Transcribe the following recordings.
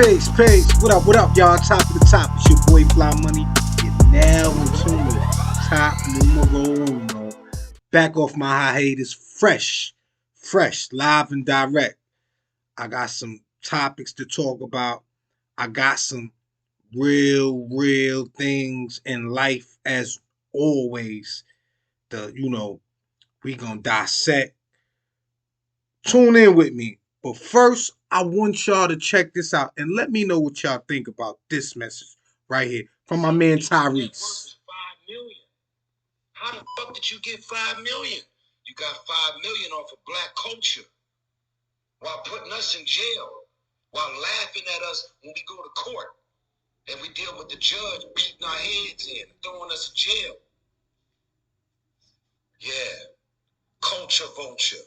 Peace. What up, y'all? Top of the top. It's your boy Fly Money. You're now in tune with Top Numero Uno. Back off my hiatus, fresh, live and direct. I got some topics to talk about. I got some real things in life as always. We gonna dissect. Tune in with me. But first, I want y'all to check this out and let me know what y'all think about this message right here from my man Tyrese. How the fuck did you get 5 million? You got 5 million off of black culture while putting us in jail, while laughing at us when we go to court and we deal with the judge beating our heads in, throwing us in jail. Yeah, culture vulture.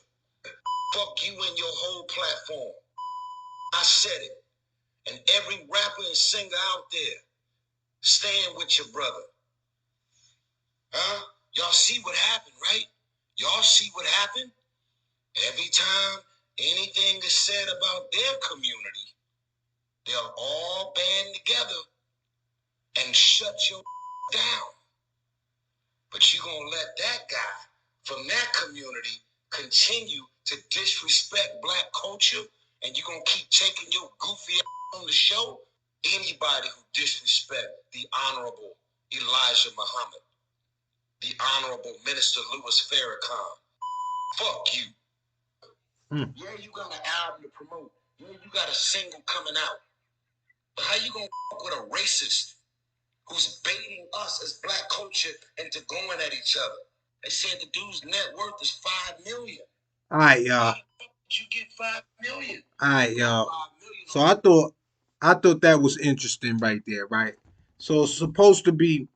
Fuck you and your whole platform. I said it. And every rapper and singer out there, stand with your brother. Huh? Y'all see what happened, right? Y'all see what happened? Every time anything is said about their community, they'll all band together and shut your down. But you gonna let that guy from that community continue to disrespect black culture, and you gonna keep taking your goofy ass on the show? Anybody who disrespect the Honorable Elijah Muhammad, the Honorable Minister Louis Farrakhan, fuck you. Yeah, you got an album to promote. Yeah, you got a single coming out. But how you gonna fuck with a racist who's baiting us as black culture into going at each other? They said the dude's net worth is 5 million. All right, y'all. How the fuck did you get 5 million? All right, y'all. So I thought that was interesting right there, right? So it's supposed to be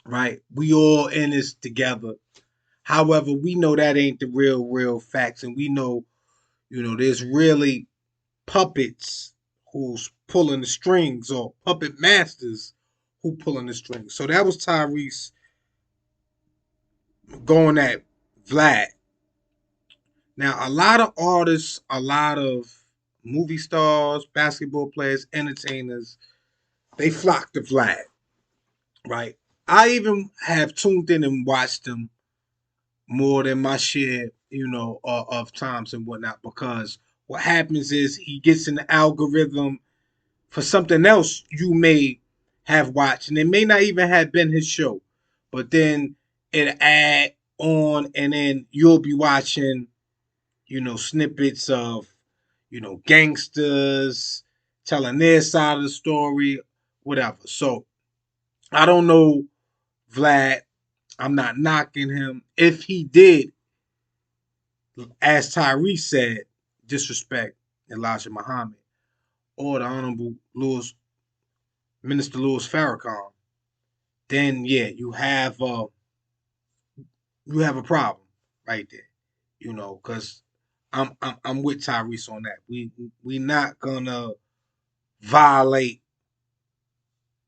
right. We all in this together. However, we know that ain't the real facts, and we know, there's really puppets who's pulling the strings, or puppet masters who pulling the strings. So that was Tyrese going at Vlad. Now, a lot of artists, a lot of movie stars, basketball players, entertainers, they flock to Vlad, right? I even have tuned in and watched him more than my share, of times and whatnot, because what happens is he gets in the algorithm for something else you may have watched, and it may not even have been his show, but then it add on, and then you'll be watching, snippets of, gangsters telling their side of the story, whatever. So I don't know Vlad. I'm not knocking him. If he did, as Tyrese said, disrespect Elijah Muhammad or the Honorable Minister Louis Farrakhan, then yeah, you have a problem right there. Because I'm with Tyrese on that. We not gonna violate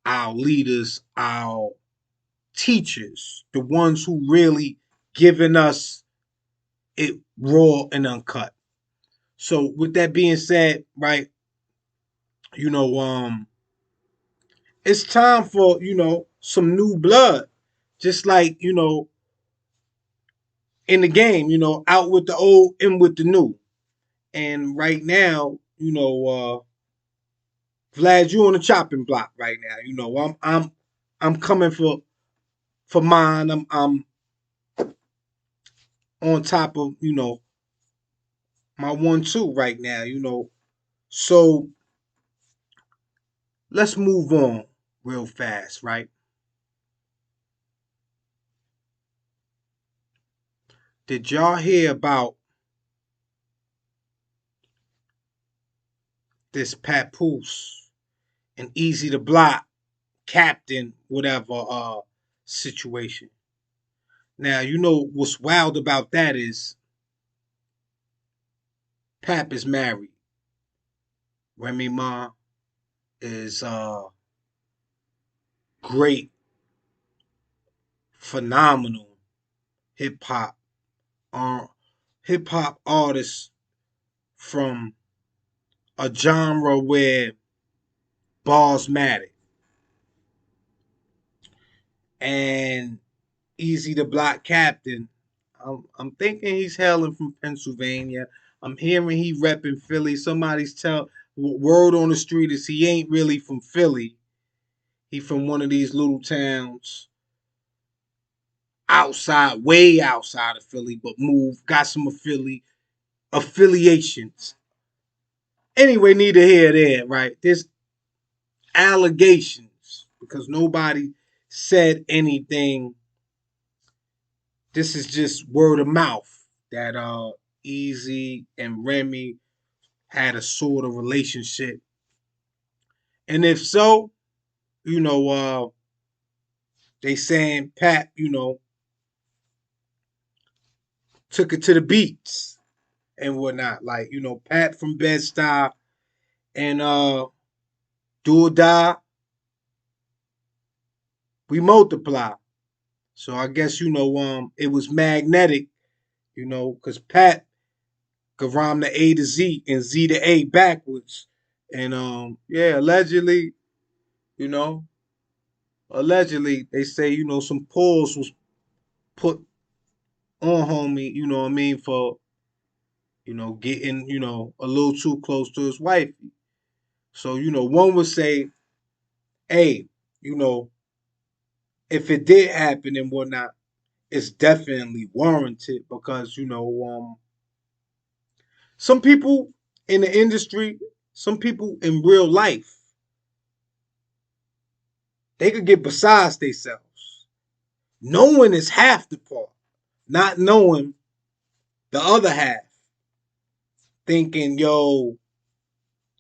our leaders, our teachers, the ones who really giving us it raw and uncut. So with that being said, right, you know, um, it's time for, some new blood. Just like, in the game, out with the old, in with the new. And right now, Vlad, you on the chopping block right now. I'm coming for mine. I'm on top of, my 1-2 right now, So let's move on real fast, right? Did y'all hear about this Papoose and Easy to Block captain, whatever situation? Now, what's wild about that is Pap is married. Remy Ma is great, phenomenal hip hop uh, artist from a genre where Balls Matter. And Easy the Block Captain. I'm thinking he's hailing from Pennsylvania. I'm hearing he repping Philly. Somebody's tell word on the street is he ain't really from Philly. He from one of these little towns outside, way outside of Philly, but moved, got some affiliations. Anyway, neither here nor there, right? There's allegations because nobody said anything. This is just word of mouth that Easy and Remy had a sort of relationship. And if so, you know, they saying Pat, took it to the beats and whatnot. Like, Pat from Bed-Stuy and Do or Die, we multiply. So I guess, it was magnetic, because Pat could rhyme the A to Z and Z to A backwards. And yeah, you know, allegedly they say, some pulls was put on homie, you know what I mean, for, getting, a little too close to his wife. So, one would say, hey, you know, if it did happen and whatnot, it's definitely warranted because, some people in the industry, some people in real life, they could get besides themselves. Knowing is half the part. Not knowing the other half. Thinking, yo,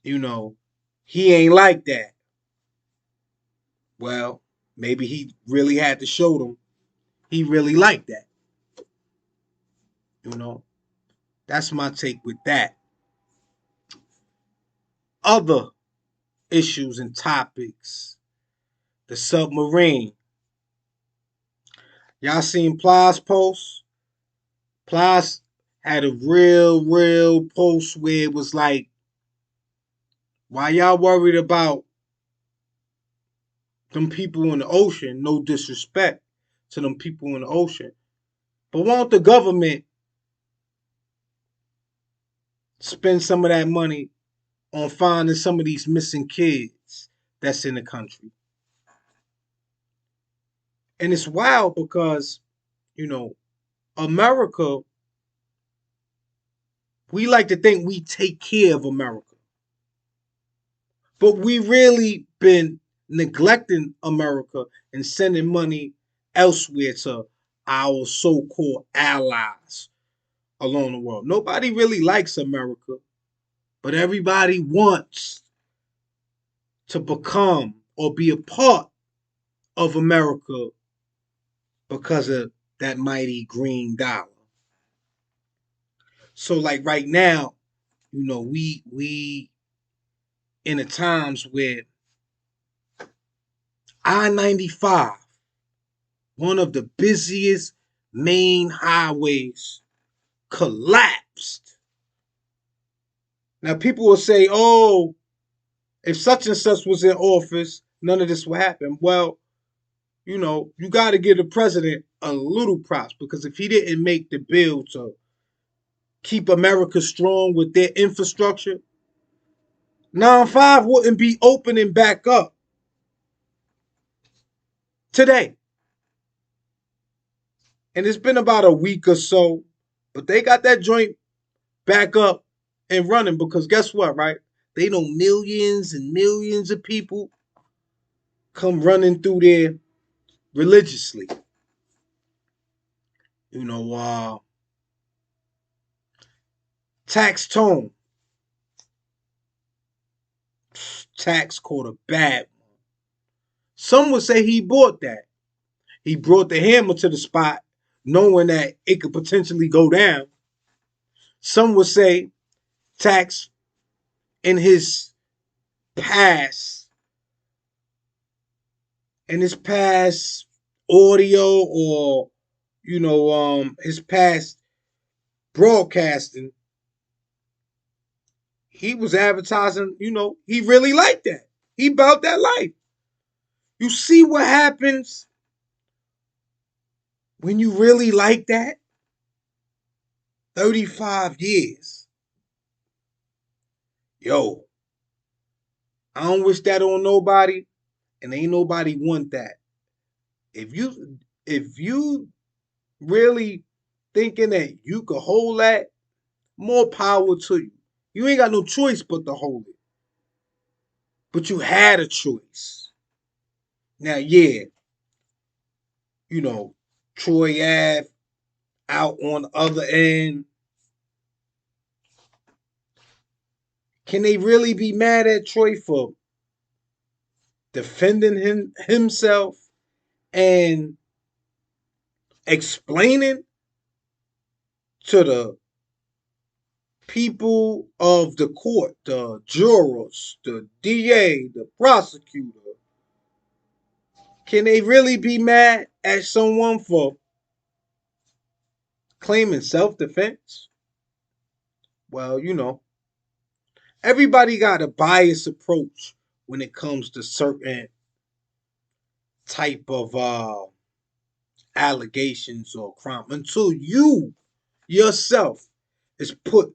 you know, he ain't like that. Well, maybe he really had to show them he really liked that. You know, that's my take with that. Other issues and topics. The submarine. Y'all seen Plies post? Plies had a real post where it was like, why y'all worried about them people in the ocean? No disrespect to them people in the ocean. But won't the government spend some of that money on finding some of these missing kids that's in the country? And it's wild because, you know, America, we like to think we take care of America. But we really been neglecting America and sending money elsewhere to our so-called allies along the world. Nobody really likes America, but everybody wants to become or be a part of America because of that mighty green dollar. So like right now, we in the times where I-95, one of the busiest main highways, collapsed. Now people will say, "Oh, if such and such was in office, none of this would happen." Well, you got to give the president a little props because if he didn't make the bill to keep America strong with their infrastructure, 9-5 wouldn't be opening back up today. And it's been about a week or so, but they got that joint back up and running because guess what, right? They know millions and millions of people come running through there religiously. You know, Tax Tone. Tax caught a bad one. Some would say he bought that. He brought the hammer to the spot knowing that it could potentially go down. Some would say Tax in his past, in his past audio or his past broadcasting, he was advertising, he really liked that. He about that life. You see what happens when you really like that? 35 years. Yo, I don't wish that on nobody, and ain't nobody want that. If you really thinking that you could hold that, more power to you. You ain't got no choice but to hold it. But you had a choice. Now, yeah, you know, Troy Ave out on the other end. Can they really be mad at Troy for defending himself and explaining to the people of the court, the jurors, the DA, the prosecutor? Can they really be mad at someone for claiming self-defense? Well, everybody got a biased approach when it comes to certain type of allegations or crime until you yourself is put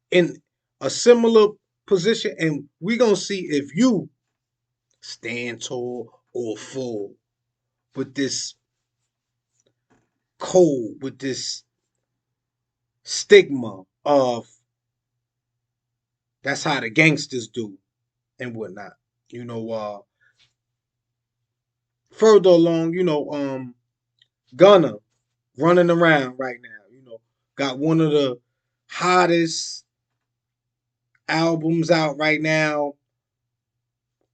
in a similar position, and we're gonna see if you stand tall or fall with this code, with this stigma of that's how the gangsters do and whatnot. You know, further along, Gunna running around right now. Got one of the hottest albums out right now.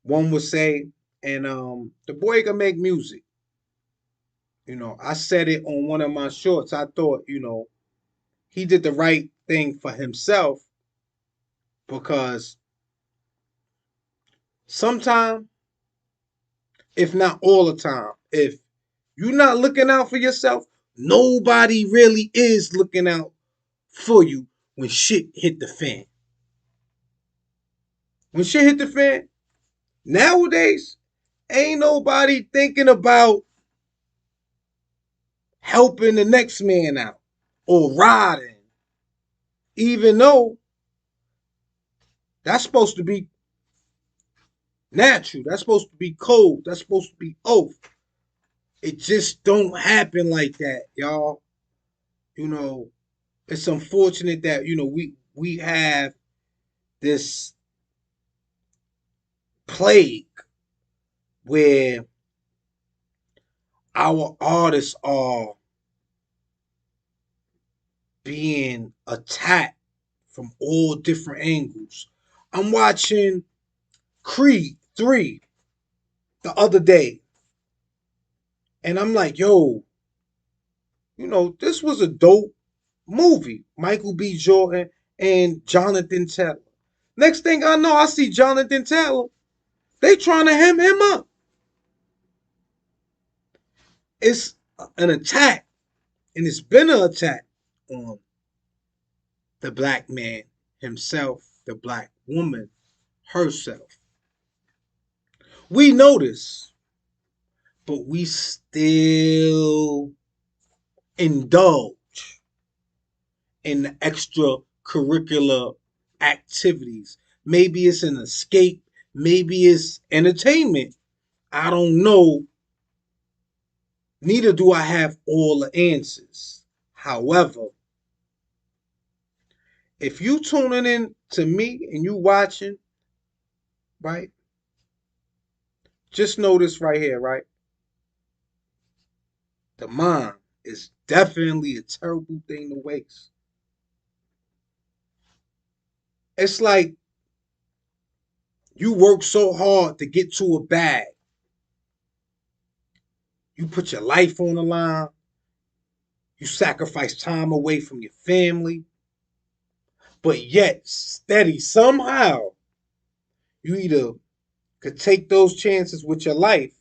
One would say, and the boy can make music. I said it on one of my shorts. I thought, he did the right thing for himself because sometimes, if not all the time, if you're not looking out for yourself, nobody really is looking out for you when shit hit the fan. When shit hit the fan, nowadays, ain't nobody thinking about helping the next man out or riding, even though that's supposed to be natural. That's supposed to be code. That's supposed to be oath. It just don't happen like that, y'all. You know, it's unfortunate that we have this plague where our artists are being attacked from all different angles. I'm watching Creed 3 the other day, and I'm like, yo, this was a dope movie. Michael B. Jordan and Jonathan Taylor. Next thing I know, I see Jonathan Taylor. They trying to hem him up. It's an attack, and it's been an attack on the black man himself, the black woman herself. We know this, but we still indulge in the extracurricular activities. Maybe it's an escape, maybe it's entertainment. I don't know. Neither do I have all the answers. However, if you tuning in to me and you watching, right? Just notice right here, right? The mind is definitely a terrible thing to waste. It's like you work so hard to get to a bag. You put your life on the line. You sacrifice time away from your family. But yet, steady, somehow, you either could take those chances with your life,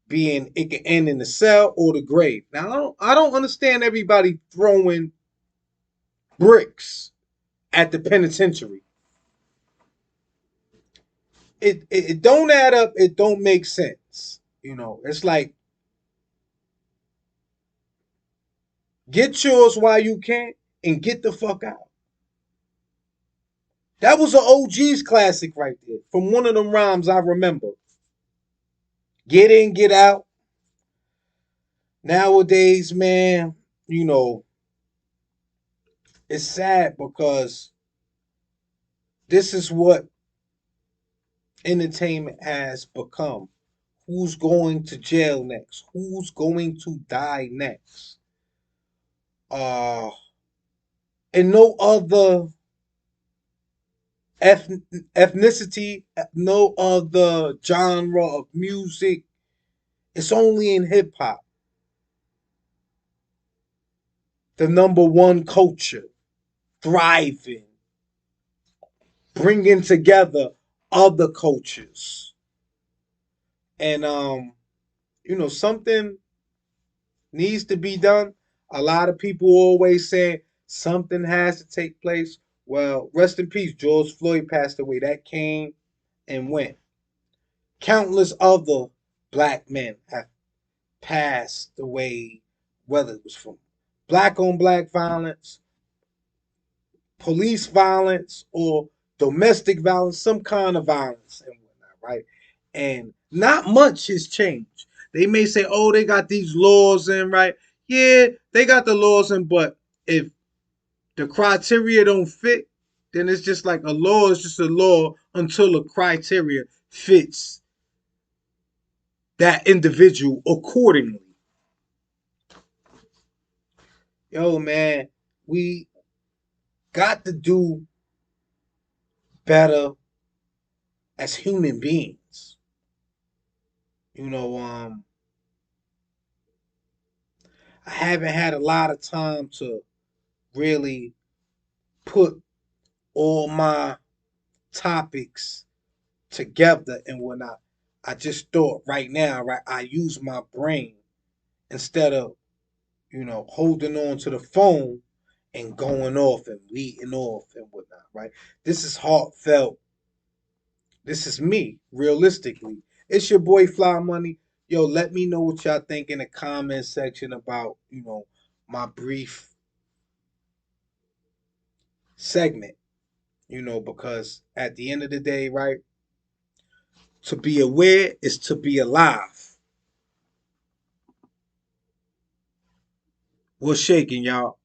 being it can end in the cell or the grave. Now, I don't understand everybody throwing bricks at the penitentiary. it don't add up. It don't make sense. It's like get yours while you can and get the fuck out. That was an OG's classic right there from one of them rhymes I remember. Get in, get out. Nowadays, man, you know, it's sad because this is what entertainment has become. Who's going to jail next? Who's going to die next? Uh, and no other ethnicity, no other genre of music. It's only in hip hop, the number one culture, thriving, bringing together other cultures. And something needs to be done. A lot of people always say something has to take place. Well, rest in peace. George Floyd passed away. That came and went. Countless other black men have passed away, whether it was from black on black violence, police violence, or domestic violence, some kind of violence and whatnot, right? And not much has changed. They may say, oh, they got these laws in, right? Yeah, they got the laws in, but if the criteria don't fit, then it's just like a law is just a law until the criteria fits that individual accordingly. Yo, man, we got to do better as human beings. You know, I haven't had a lot of time to really put all my topics together and whatnot. I just thought right now, right, I use my brain instead of, holding on to the phone and going off and leading off and whatnot, right? This is heartfelt. This is me, realistically. It's your boy Fly Money. Yo, let me know what y'all think in the comment section about, my brief segment, because at the end of the day, right, to be aware is to be alive. What's shaking, y'all?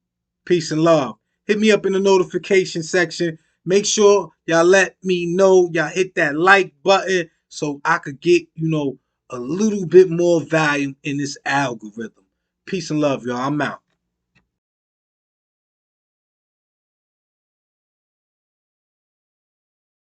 Peace and love. Hit me up in the notification section. Make sure y'all let me know y'all hit that like button so I could get, a little bit more value in this algorithm. Peace and love, y'all. I'm out.